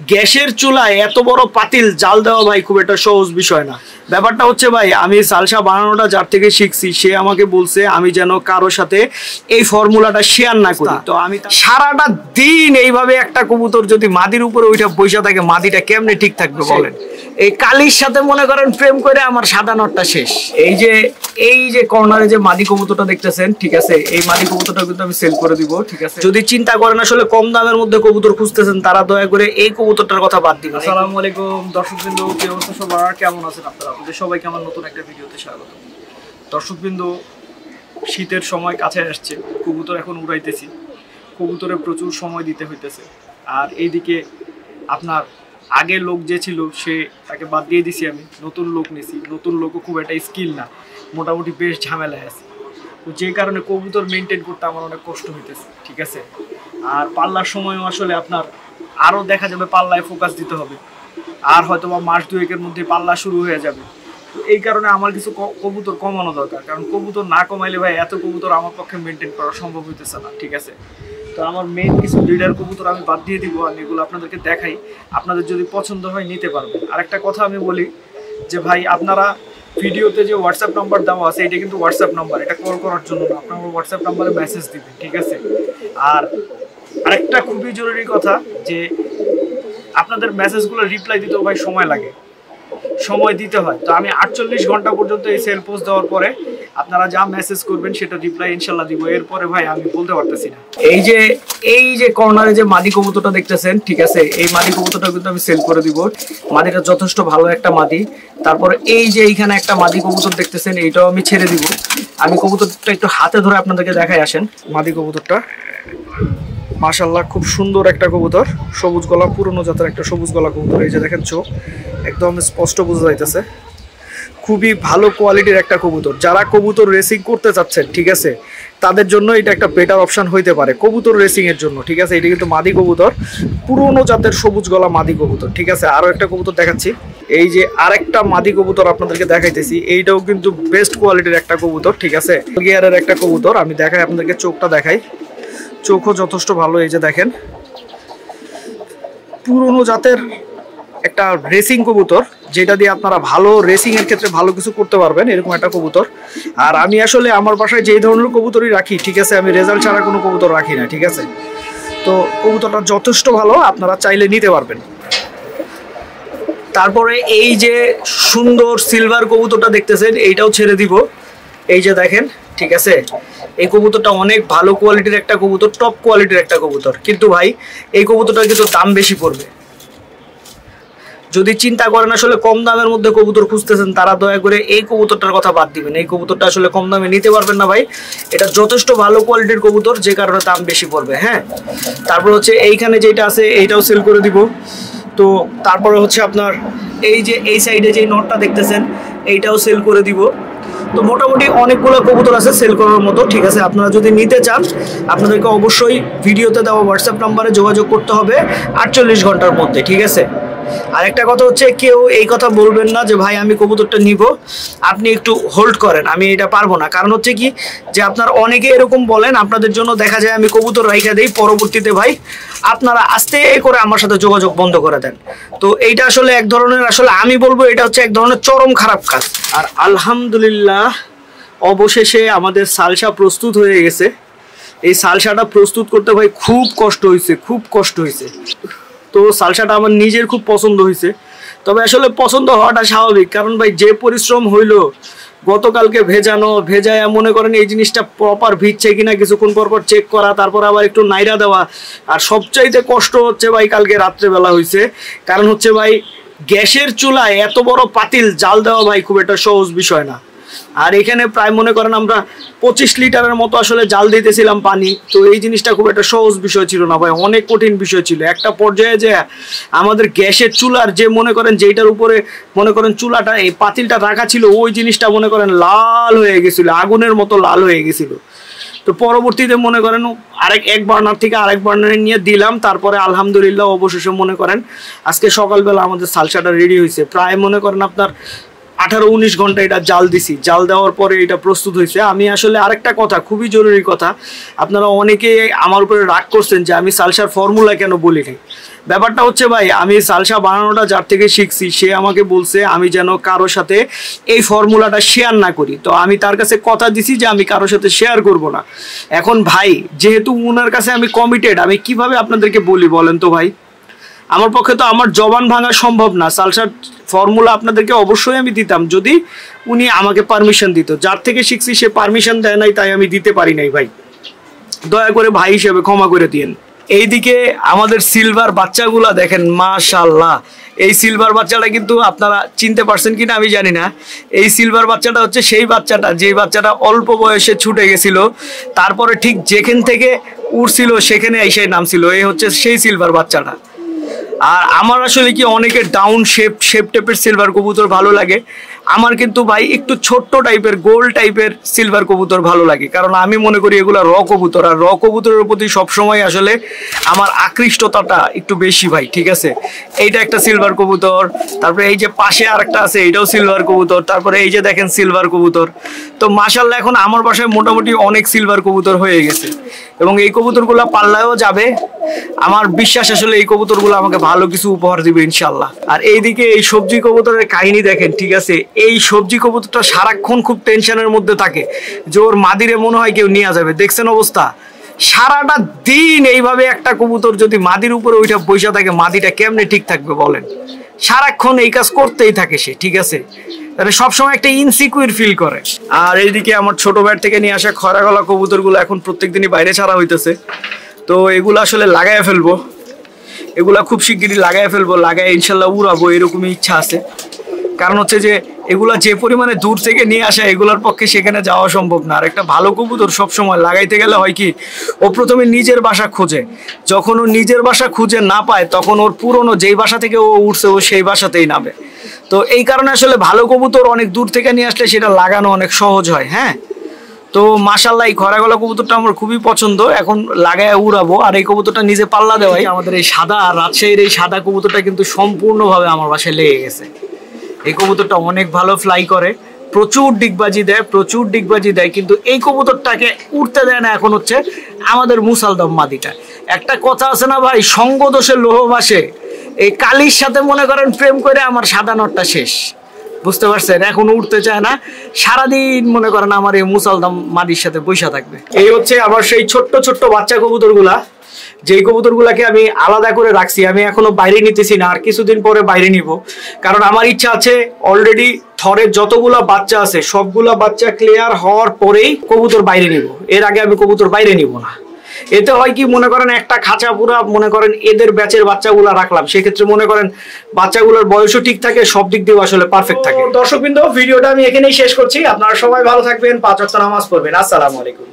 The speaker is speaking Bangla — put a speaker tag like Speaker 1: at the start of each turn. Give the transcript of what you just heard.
Speaker 1: গ্যাসের চুলায় এত বড় পাতিল জাল দেওয়া ভাই খুব একটা সহজ বিষয় না। ব্যাপারটা হচ্ছে ভাই, আমি সালসা বানানোটা যার থেকে শিখছি সে আমাকে বলছে আমি যেন কারোর সাথে এই ফর্মুলাটা শেয়ার না করি। তো আমি সারাটা দিন এইভাবে একটা কবুতর যদি মাদির উপরে ওইটা বসে থাকে, মাদিটা কেমনে ঠিক থাকবে বলেন? এই কালির সাথে মনে করেন প্রেম করে আমার সাদা নটটা শেষ। এই যে কর্নারে যে মাদি কবুতরটা দেখতেছেন, ঠিক আছে, এই মাদি কবুতরটা কিন্তু আমি সেল করে দিব, ঠিক আছে। যদি চিন্তা করেন আসলে কম দামের মধ্যে কবুতর খুঁজতেছেন, তারা দয়া করে এই কবুতরটার কথা বাদ দিবেন। আসসালামু আলাইকুম দর্শকবৃন্দ, কি অবস্থা সবার, কেমন আছেন আপনারা? আপনাদের সবাইকে আমার নতুন একটা ভিডিওতে স্বাগত। দর্শকবৃন্দ, শীতের সময় কাছে আসছে, কবুতর এখন উড়াইতেছি, কবুতরে প্রচুর সময় দিতে হইতেছে। আর এইদিকে আপনার আগের লোক যে ছিল সে তাকে বাদ দিয়ে দিছি, আমি নতুন লোক নিছি। নতুন লোকও খুব একটা স্কিল না, মোটামুটি বেশ ঝামেলায় আছে। তো যে কারণে কবুতর মেনটেন করতে আমার অনেক কষ্ট হইতেছে, ঠিক আছে। আর পাল্লার সময়ও আসলে আপনার আরও দেখা যাবে পাল্লায় ফোকাস দিতে হবে, আর হয়তো বা মাস দুয়েকের মধ্যে পাল্লা শুরু হয়ে যাবে। তো এই কারণে আমার কিছু কবুতর কমানো দরকার, কারণ কবুতর না কমাইলে ভাই এত কবুতর আমার পক্ষে মেনটেন করা সম্ভব হইতেছে না, ঠিক আছে। তো আমার মেইন কিছু লিডার কবুতর আমি বাদ দিয়ে দিব, আমি এগুলো আপনাদেরকে দেখাই, আপনাদের যদি পছন্দ হয় নিতে পারবেন। আরেকটা কথা আমি বলি যে ভাই, আপনারা ভিডিওতে যে হোয়াটসঅ্যাপ নাম্বার দেওয়া আছে এটা কিন্তু হোয়াটসঅ্যাপ নাম্বার, এটা কল করার জন্য না, আপনার হোয়াটসঅ্যাপ নাম্বারে মেসেজ দিবেন, ঠিক আছে। আর আরেকটা খুবই জরুরি কথা যে আপনাদের মেসেজগুলো রিপ্লাই দিতেও ভাই সময় লাগে, সময় দিতে হয়। তো আমি 48 ঘন্টা পর্যন্ত এই সেল পোস্ট দেওয়ার পরে আপনারা যা মেসেজ করবেন সেটা রিপ্লাই ইনশাল্লাহ দিব। এরপরে ভাই আমি বলতে পারতেছি না। এই যে কর্নারে যে মাদি কবুতরটা দেখতেছেন, ঠিক আছে, এই মাদি কবুতরটা কিন্তু আমি সেল করে দিব। মাদিটা যথেষ্ট ভালো একটা মাদি। তারপরে এই যে এইখানে একটা মাদি কবুতর দেখতেছেন, এইটাও আমি ছেড়ে দিব। আমি কবুতরটা একটু হাতে ধরে আপনাদেরকে দেখাই, আসেন। মাদি কবুতরটা মাশাআল্লাহ খুব সুন্দর একটা কবুতর, সবুজ গলা, পুরনো জাতের একটা সবুজ গলা কবুতর। এই যে দেখেন চোখ একদম স্পষ্ট বোঝা যাইতেছে, খুবই ভালো কোয়ালিটির একটা কবুতর। যারা কবুতর রেসিং করতে চাচ্ছেন, ঠিক আছে, তাদের জন্য এটা একটা বেটার অপশন হইতে পারে কবুতর রেসিং এর জন্য, ঠিক আছে। এটা কিন্তু মাদি কবুতর, পুরনো জাতের সবুজ গলা মাদি কবুতর, ঠিক আছে। আরো একটা কবুতর দেখাচ্ছি, এই যে আরেকটা মাদি কবুতর আপনাদেরকে দেখাইতেছি, এইটাও কিন্তু বেস্ট কোয়ালিটির একটা কবুতর, ঠিক আছে। গিয়ারের একটা কবুতর, আমি দেখাই আপনাদেরকে, চোখটা দেখাই, চোখও যথেষ্ট ভালো। এই যে দেখেন, পুরনো জাতের একটা রেসিং কবুতর, যেটা দিয়ে আপনারা ভালো রেসিং এর ক্ষেত্রে ভালো কিছু করতে পারবেন, এরকম একটা কবুতর। আর আমি আসলে আমার বাসায় যেই ধরনের কবুতরই রাখি, ঠিক আছে, আমি রেজাল্ট ছাড়া কোনো কবুতর রাখি না, ঠিক আছে। তো কবুতরটা যথেষ্ট ভালো, আপনারা চাইলে নিতে পারবেন। তারপরে এই যে সুন্দর সিলভার কবুতরটা দেখতেছেন, এইটাও ছেড়ে দিব। এই যে দেখেন, ঠিক আছে, এই কবুতরটা অনেক ভালো কোয়ালিটির একটা কবুতর, টপ কোয়ালিটির একটা কবুতর। কিন্তু ভাই এই কবুতরটার কিন্তু দাম বেশি পড়বে। যদি চিন্তা করেন আসলে কম দামের মধ্যে কবুতর খুঁজতেছেন, তারা দয়া করে এই কবুতরটার কথা বাদ দিবেন। এই কবুতরটা আসলে কম দামে নিতে পারবেন না ভাই, এটা যথেষ্ট ভালো কোয়ালিটির কবুতর, যে কারণে দাম বেশি পড়বে। হ্যাঁ, তারপর হচ্ছে এইখানে যেটা আছে এইটাও সেল করে দিব। তো তারপরে হচ্ছে আপনার এই যে এই সাইডে যে নটটা দেখতেছেন, এইটাও সেল করে দিব। তো মোটামুটি অনেকগুলো কবুতর আছে সেল করার মতো, ঠিক আছে। আপনারা যদি নিতে চান, আপনাদেরকে অবশ্যই ভিডিওতে দেওয়া হোয়াটসঅ্যাপ নাম্বারে যোগাযোগ করতে হবে 48 ঘন্টার মধ্যে, ঠিক আছে। আরেকটা কথা হচ্ছে, কেউ এই কথা বলবেন না যে ভাই আমি কবুতরটা নিব, আপনি একটু হোল্ড করেন, আমি এটা পারবো না। কারণ হচ্ছে কি, যে আপনার অনেকে এরকম বলেন, আপনাদের জন্য দেখা যায় আমি কবুতর রাইখা দেই, পরবর্তীতে ভাই আপনারা আস্তে করে আমার সাথে যোগাযোগ বন্ধ করে দেন। তো এইটা আসলে এক ধরনের, আসলে আমি বলবো এটা হচ্ছে এক ধরনের চরম খারাপ কাজ। আর আলহামদুলিল্লাহ অবশেষে আমাদের সালসা প্রস্তুত হয়ে গেছে। এই সালসাটা প্রস্তুত করতে ভাই খুব কষ্ট হয়েছে, খুব কষ্ট হয়েছে। তো সালসাটা আমার নিজের খুব পছন্দ হয়েছে। তবে আসলে পছন্দ হওয়াটা স্বাভাবিক, কারণ ভাই যে পরিশ্রম হইলো, গতকালকে ভেজায় মনে করেন এই জিনিসটা প্রপার ভিজছে কিনা কিছুক্ষণ পর চেক করা, তারপর আবার একটু নাইরা দেওয়া। আর সবচাইতে কষ্ট হচ্ছে ভাই কালকে রাত্রেবেলা হয়েছে, কারণ হচ্ছে ভাই গ্যাসের চুলায় এত বড় পাতিল জাল দেওয়া ভাই খুব একটা সহজ বিষয় না। আর এখানে প্রায় মনে করেন আমরা 25 লিটারের মতো আসলে জাল দিতেছিলাম পানি। তো এই জিনিসটা খুব একটা সহজ বিষয় ছিল না ভাই, অনেক কঠিন বিষয় ছিল। একটা পর্যায়ে যে আমাদের গ্যাসের চুলার যে মনে করেন যেটার উপরে মনে করেন চুলাটা এই পাতিলটা রাখা ছিল, ওই জিনিসটা মনে করেন লাল হয়ে গেছিল, আগুনের মতো লাল হয়ে গেছিল। তো পরবর্তীতে মনে করেন এক বার্নার থেকে আরেক বার্নারে নিয়ে দিলাম। তারপরে আলহামদুলিল্লাহ অবশেষে মনে করেন আজকে সকালবেলা আমাদের সালসাটা রেডি হয়েছে। প্রায় মনে করেন আপনার 18-19 ঘন্টা এটা জাল দিছি, জাল দেওয়ার পরে এটা প্রস্তুত হয়েছে। আমি আসলে আরেকটা কথা, খুবই জরুরি কথা, আপনারা অনেকে আমার উপরে রাগ করছেন যে আমি সালসার ফর্মুলা কেন বলি নাই। ব্যাপারটা হচ্ছে ভাই, আমি সালসা বানানোটা যার থেকে শিখছি সে আমাকে বলছে আমি যেন কারোর সাথে এই ফর্মুলাটা শেয়ার না করি। তো আমি তার কাছে কথা দিছি যে আমি কারোর সাথে শেয়ার করব না। এখন ভাই যেহেতু ওনার কাছে আমি কমিটেড, আমি কিভাবে আপনাদেরকে বলি বলেন তো ভাই? আমার পক্ষে তো আমার জবান ভাঙা সম্ভব না। সালসার ফর্মুলা আপনাদেরকে অবশ্যই আমি দিতাম যদি উনি আমাকে পারমিশন দিত। যার থেকে শিখছি সে পারমিশন দেয় নাই, তাই আমি দিতে পারি নাই ভাই। দয়া করে ভাই হিসেবে ক্ষমা করে দিয়েন। এইদিকে আমাদের সিলভার বাচ্চাগুলা দেখেন, মাশাআল্লাহ। এই সিলভার বাচ্চাটা কিন্তু আপনারা চিনতে পারছেন কিনা আমি জানি না। এই সিলভার বাচ্চাটা হচ্ছে সেই বাচ্চাটা, যে বাচ্চাটা অল্প বয়সে ছুটে গেছিল, তারপরে ঠিক যেখান থেকে উড়ছিল সেখানে এসে নামছিল। এই হচ্ছে সেই সিলভার বাচ্চাটা। আর আমার আসলে কি অনেকের ডাউন শেপ টাইপের সিলভার কবুতর ভালো লাগে, আমার কিন্তু ভাই একটু ছোট্ট টাইপের গোল টাইপের সিলভার কবুতর ভালো লাগে। কারণ আমি মনে করি এগুলো র কবুতর, আর র কবুতরের প্রতি সবসময় আসলে আমার আকৃষ্টতাটা একটু বেশি ভাই, ঠিক আছে। এইটা একটা সিলভার কবুতর, তারপরে এই যে পাশে আরেকটা আছে এটাও সিলভার কবুতর, তারপরে এই যে দেখেন সিলভার কবুতর। তো মাশাআল্লাহ এখন আমার বাসায় মোটামুটি অনেক সিলভার কবুতর হয়ে গেছে, এবং এই কবুতরগুলো পাল্লায়ও যাবে। আমার বিশ্বাস আসলে এই কবুতরগুলো আমাকে ভালো কিছু উপহার দিবে ইনশাল্লাহ। আর এইদিকে এই সবজি কবুতরের কাহিনী দেখেন, ঠিক আছে। এই সবজি কবুতরটা সারাক্ষণ খুব টেনশনের মধ্যে থাকে যে ওর মাদিরে মনে হয় কেউ নিয়ে যাবে। দেখছেন অবস্থা, সারাটা দিন এইভাবে একটা কবুতর যদি মাদির উপরে ওইটা বসে থাকে, মাদিটা কেমনে ঠিক থাকবে বলেন? সারাক্ষণ এই কাজ করতেই থাকে সে, ঠিক আছে। তাহলে সবসময় একটা ইনসিকিউর ফিল করে। আর এইদিকে আমার ছোট ভাইয়ের থেকে নিয়ে আসা খরা গলা কবুতরগুলো এখন প্রত্যেকদিনই বাইরে ছাড়া হইতেছে। তো এগুলো আসলে লাগাই ফেলবো, এগুলা খুব শিগগিরই লাগাই ফেলবো, লাগাই ইনশাল্লাহ উড়াবো, এরকমই ইচ্ছা আছে। কারণ হচ্ছে যে এগুলা যে পরিমাণে দূর থেকে নিয়ে আসা, এগুলোর পক্ষে সেখানে যাওয়া সম্ভব না। আর একটা ভালো কবুতর সবসময় লাগাইতে গেলে হয় কি, ও প্রথমে নিজের বাসা খোঁজে। যখন ও নিজের বাসা খুঁজে না পায়, তখন ওর পুরনো যেই বাসা থেকে ও উঠছে ও সেই বাসাতেই নামে। তো এই কারণে আসলে ভালো কবুতর অনেক দূর থেকে নিয়ে আসলে সেটা লাগানো অনেক সহজ হয়। হ্যাঁ, তো মাশাআল্লাহ এই খরা গলা কবুতরটা আমার খুবই পছন্দ, এখন লাগায় উড়াবো। আর এই কবুতরটা নিজে পাল্লা দেওয়াই আমাদের এই সাদা রাজশাহীর এই সাদা কবুতরটা কিন্তু সম্পূর্ণভাবে আমার বাসায় লেগে গেছে। এই কবুতরটা অনেক ভালো ফ্লাই করে, প্রচুর ডিগবাজি দেয়, কিন্তু এই কবুতরটাকে উঠতে দেয় না এখন হচ্ছে আমাদের মুসালদম মাদিটা। একটা কথা আছে না ভাই, সঙ্গ দোষে লোহ ভাসে। এই কালির সাথে মনে করেন প্রেম করে আমার সাদা নটটা শেষ, বুঝতে পারছেন? এখন উঠতে চায় না, সারাদিন মনে করেন আমার এই মুসালদম মাদির সাথে বৈশা থাকবে। এই হচ্ছে আমার সেই ছোট্ট ছোট্ট বাচ্চা কবুতরগুলা, যেই কবুতরগুলাকে আমি আলাদা করে রাখছি। আমি এখনো বাইরে নিতেছি না, আর কিছুদিন পরে বাইরে নিব। কারণ আমার ইচ্ছা আছে অলরেডি থরের যতগুলা বাচ্চা আছে সবগুলা বাচ্চা ক্লিয়ার হওয়ার পরেই কবুতর বাইরে নিব, এর আগে আমি কবুতর বাইরে নিব না। এতে হয় কি, মনে করেন একটা খাঁচা পুরা মনে করেন এদের ব্যাচের বাচ্চাগুলা রাখলাম, সেক্ষেত্রে মনে করেন বাচ্চাগুলোর বয়সও ঠিক থাকে, সব দিক দিয়ে আসলে পারফেক্ট থাকে। দর্শকবৃন্দ, ভিডিওটা আমি এখানেই শেষ করছি। আপনারা সবাই ভালো থাকবেন, 5 ওয়াক্ত নামাজ পড়বেন। আসসালামু আলাইকুম।